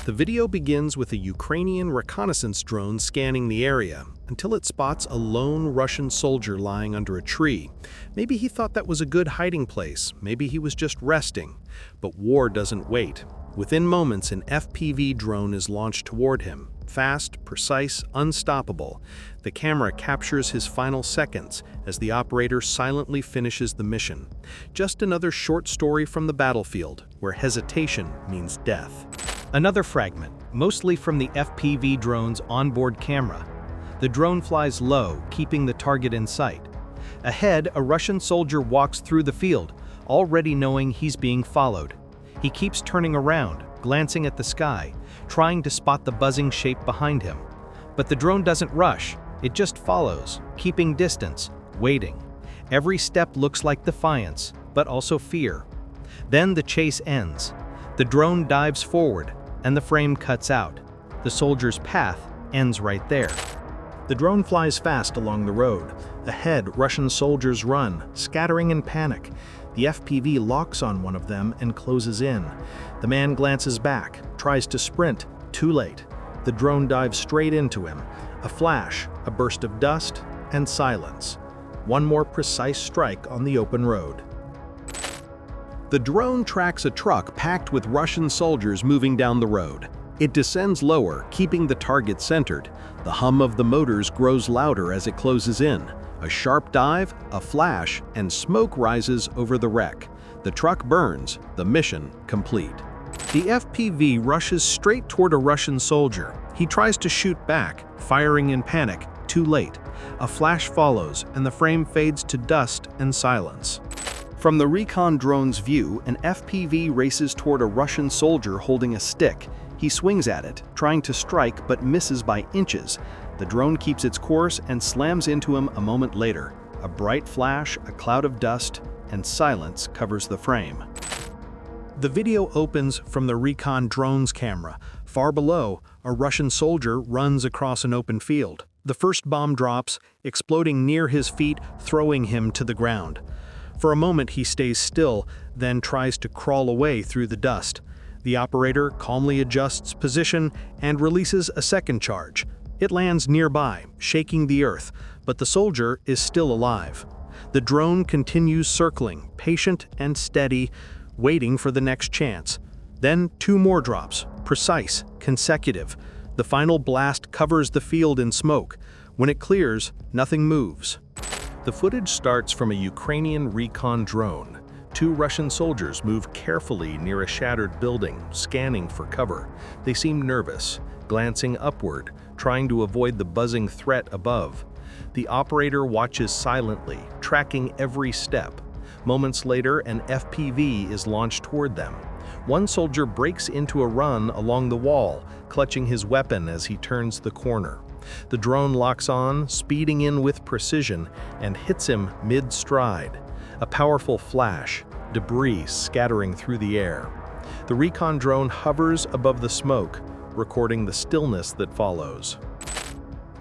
The video begins with a Ukrainian reconnaissance drone scanning the area until it spots a lone Russian soldier lying under a tree. Maybe he thought that was a good hiding place, maybe he was just resting. But war doesn't wait. Within moments, an FPV drone is launched toward him. Fast, precise, unstoppable. The camera captures his final seconds as the operator silently finishes the mission. Just another short story from the battlefield, where hesitation means death. Another fragment, mostly from the FPV drone's onboard camera. The drone flies low, keeping the target in sight. Ahead, a Russian soldier walks through the field, already knowing he's being followed. He keeps turning around, glancing at the sky, trying to spot the buzzing shape behind him. But the drone doesn't rush, it just follows, keeping distance, waiting. Every step looks like defiance, but also fear. Then the chase ends. The drone dives forward, and the frame cuts out. The soldier's path ends right there. The drone flies fast along the road. Ahead, Russian soldiers run, scattering in panic. The FPV locks on one of them and closes in. The man glances back, tries to sprint, too late. The drone dives straight into him. A flash, a burst of dust, and silence. One more precise strike on the open road. The drone tracks a truck packed with Russian soldiers moving down the road. It descends lower, keeping the target centered. The hum of the motors grows louder as it closes in. A sharp dive, a flash, and smoke rises over the wreck. The truck burns, the mission complete. The FPV rushes straight toward a Russian soldier. He tries to shoot back, firing in panic, too late. A flash follows, and the frame fades to dust and silence. From the recon drone's view, an FPV races toward a Russian soldier holding a stick. He swings at it, trying to strike but misses by inches. The drone keeps its course and slams into him a moment later. A bright flash, a cloud of dust, and silence covers the frame. The video opens from the recon drone's camera. Far below, a Russian soldier runs across an open field. The first bomb drops, exploding near his feet, throwing him to the ground. For a moment he stays still, then tries to crawl away through the dust. The operator calmly adjusts position and releases a second charge. It lands nearby, shaking the earth, but the soldier is still alive. The drone continues circling, patient and steady, waiting for the next chance. Then 2 more drops, precise, consecutive. The final blast covers the field in smoke. When it clears, nothing moves. The footage starts from a Ukrainian recon drone. 2 Russian soldiers move carefully near a shattered building, scanning for cover. They seem nervous, glancing upward, trying to avoid the buzzing threat above. The operator watches silently, tracking every step. Moments later, an FPV is launched toward them. One soldier breaks into a run along the wall, clutching his weapon as he turns the corner. The drone locks on, speeding in with precision, and hits him mid-stride. A powerful flash, debris scattering through the air. The recon drone hovers above the smoke, recording the stillness that follows.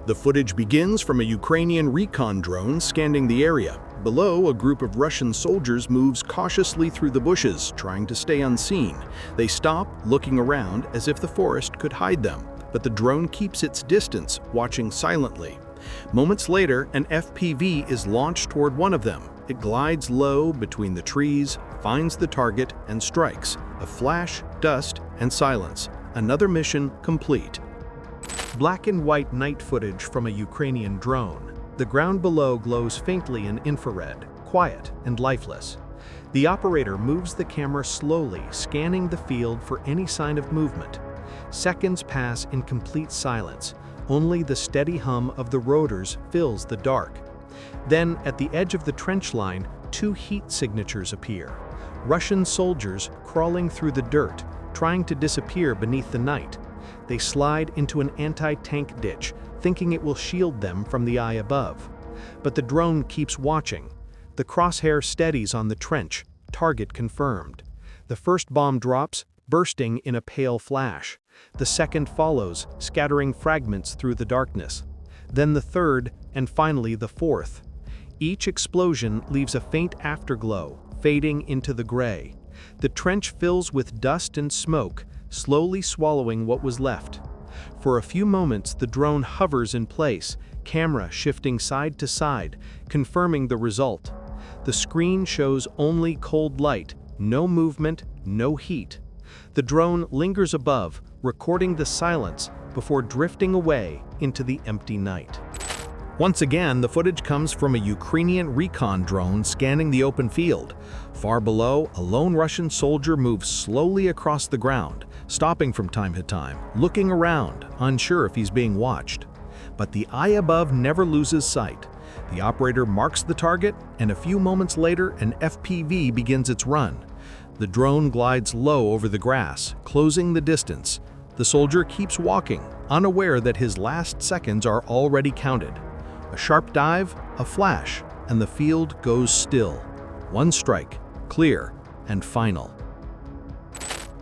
The footage begins from a Ukrainian recon drone scanning the area. Below, a group of Russian soldiers moves cautiously through the bushes, trying to stay unseen. They stop, looking around as if the forest could hide them, but the drone keeps its distance, watching silently. Moments later, an FPV is launched toward one of them. It glides low between the trees, finds the target, and strikes. A flash, dust, and silence. Another mission complete. Black and white night footage from a Ukrainian drone. The ground below glows faintly in infrared, quiet and lifeless. The operator moves the camera slowly, scanning the field for any sign of movement. Seconds pass in complete silence. Only the steady hum of the rotors fills the dark. Then, at the edge of the trench line, 2 heat signatures appear. Russian soldiers crawling through the dirt, trying to disappear beneath the night. They slide into an anti-tank ditch, thinking it will shield them from the eye above. But the drone keeps watching. The crosshair steadies on the trench, target confirmed. The first bomb drops, bursting in a pale flash. The second follows, scattering fragments through the darkness. Then the third, and finally the fourth. Each explosion leaves a faint afterglow, fading into the gray. The trench fills with dust and smoke, slowly swallowing what was left. For a few moments, the drone hovers in place, camera shifting side to side, confirming the result. The screen shows only cold light, no movement, no heat. The drone lingers above, recording the silence before drifting away into the empty night. Once again, the footage comes from a Ukrainian recon drone scanning the open field. Far below, a lone Russian soldier moves slowly across the ground, stopping from time to time, looking around, unsure if he's being watched. But the eye above never loses sight. The operator marks the target, and a few moments later, an FPV begins its run. The drone glides low over the grass, closing the distance. The soldier keeps walking, unaware that his last seconds are already counted. A sharp dive, a flash, and the field goes still. One strike, clear, and final.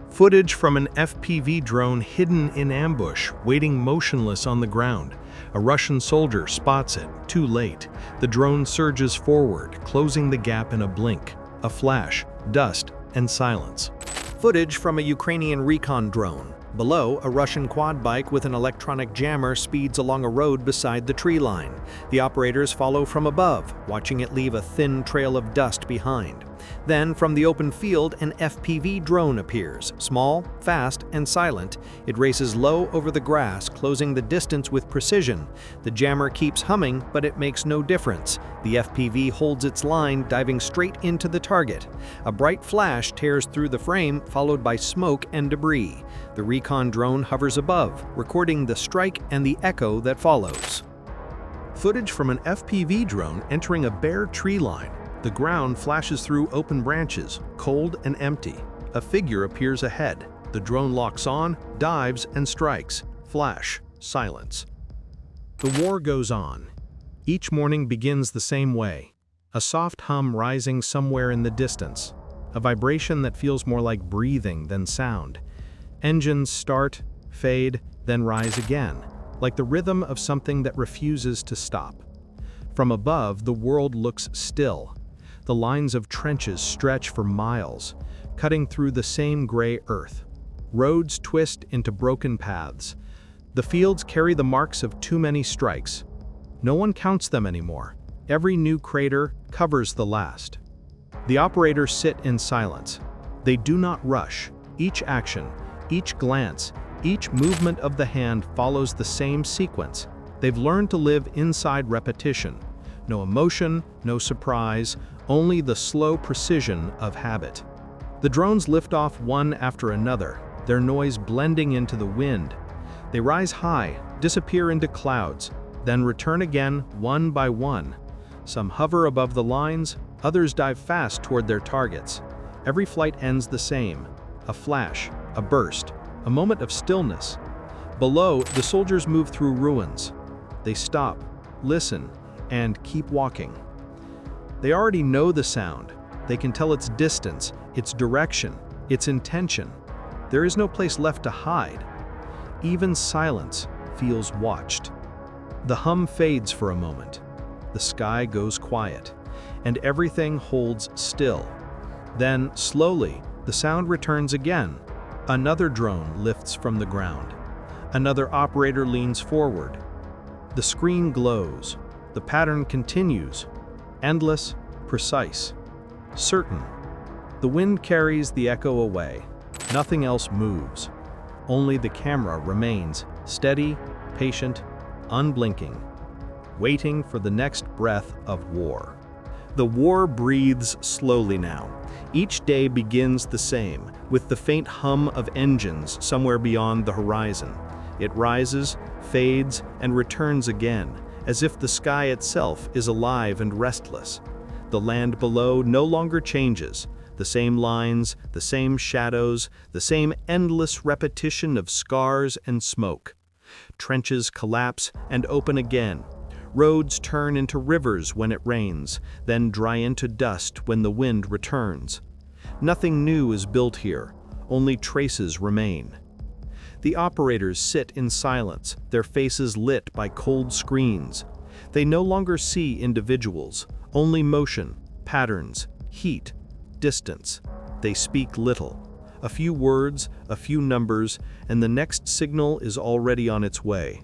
Footage from an FPV drone hidden in ambush, waiting motionless on the ground. A Russian soldier spots it, too late. The drone surges forward, closing the gap in a blink. A flash, dust, and silence. Footage from a Ukrainian recon drone. Below, a Russian quad bike with an electronic jammer speeds along a road beside the tree line. The operators follow from above, watching it leave a thin trail of dust behind. Then, from the open field, an FPV drone appears, small, fast, and silent. It races low over the grass, closing the distance with precision. The jammer keeps humming, but it makes no difference. The FPV holds its line, diving straight into the target. A bright flash tears through the frame, followed by smoke and debris. The recon drone hovers above, recording the strike and the echo that follows. Footage from an FPV drone entering a bare tree line. The ground flashes through open branches, cold and empty. A figure appears ahead. The drone locks on, dives, and strikes. Flash, silence. The war goes on. Each morning begins the same way. A soft hum rising somewhere in the distance. A vibration that feels more like breathing than sound. Engines start, fade, then rise again, like the rhythm of something that refuses to stop. From above, the world looks still. The lines of trenches stretch for miles, cutting through the same gray earth. Roads twist into broken paths. The fields carry the marks of too many strikes. No one counts them anymore. Every new crater covers the last. The operators sit in silence. They do not rush. Each action, each glance, each movement of the hand follows the same sequence. They've learned to live inside repetition. No emotion, no surprise, only the slow precision of habit. The drones lift off one after another, their noise blending into the wind. They rise high, disappear into clouds, then return again one by one. Some hover above the lines, others dive fast toward their targets. Every flight ends the same. A flash, a burst, a moment of stillness. Below, the soldiers move through ruins. They stop, listen, and keep walking. They already know the sound. They can tell its distance, its direction, its intention. There is no place left to hide. Even silence feels watched. The hum fades for a moment. The sky goes quiet, and everything holds still. Then, slowly, the sound returns again. Another drone lifts from the ground. Another operator leans forward. The screen glows. The pattern continues. Endless, precise, certain. The wind carries the echo away. Nothing else moves. Only the camera remains, steady, patient, unblinking, waiting for the next breath of war. The war breathes slowly now. Each day begins the same, with the faint hum of engines somewhere beyond the horizon. It rises, fades, and returns again, as if the sky itself is alive and restless. The land below no longer changes. The same lines, the same shadows, the same endless repetition of scars and smoke. Trenches collapse and open again. Roads turn into rivers when it rains, then dry into dust when the wind returns. Nothing new is built here, only traces remain. The operators sit in silence, their faces lit by cold screens. They no longer see individuals, only motion, patterns, heat, distance. They speak little. A few words, a few numbers, and the next signal is already on its way.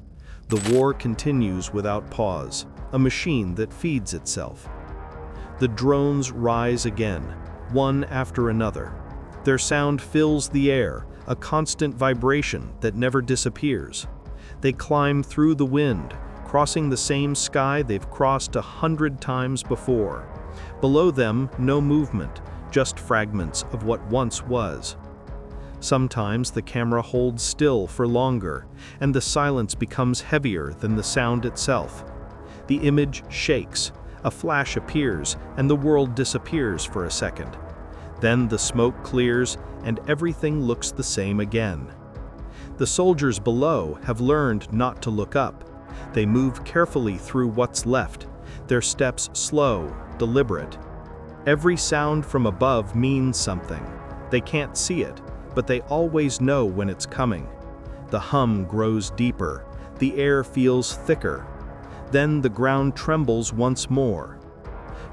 The war continues without pause, a machine that feeds itself. The drones rise again, one after another. Their sound fills the air, a constant vibration that never disappears. They climb through the wind, crossing the same sky they've crossed 100 times before. Below them, no movement, just fragments of what once was. Sometimes the camera holds still for longer, and the silence becomes heavier than the sound itself. The image shakes, a flash appears, and the world disappears for a second. Then the smoke clears, and everything looks the same again. The soldiers below have learned not to look up. They move carefully through what's left, their steps slow, deliberate. Every sound from above means something. They can't see it, but they always know when it's coming. The hum grows deeper, the air feels thicker. Then the ground trembles once more.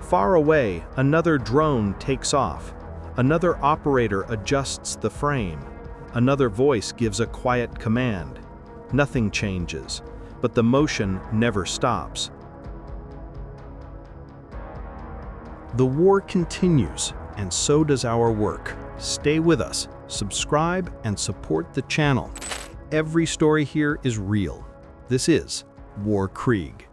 Far away, another drone takes off. Another operator adjusts the frame. Another voice gives a quiet command. Nothing changes, but the motion never stops. The war continues, and so does our work. Stay with us, subscribe, and support the channel. Every story here is real. This is War Krieg.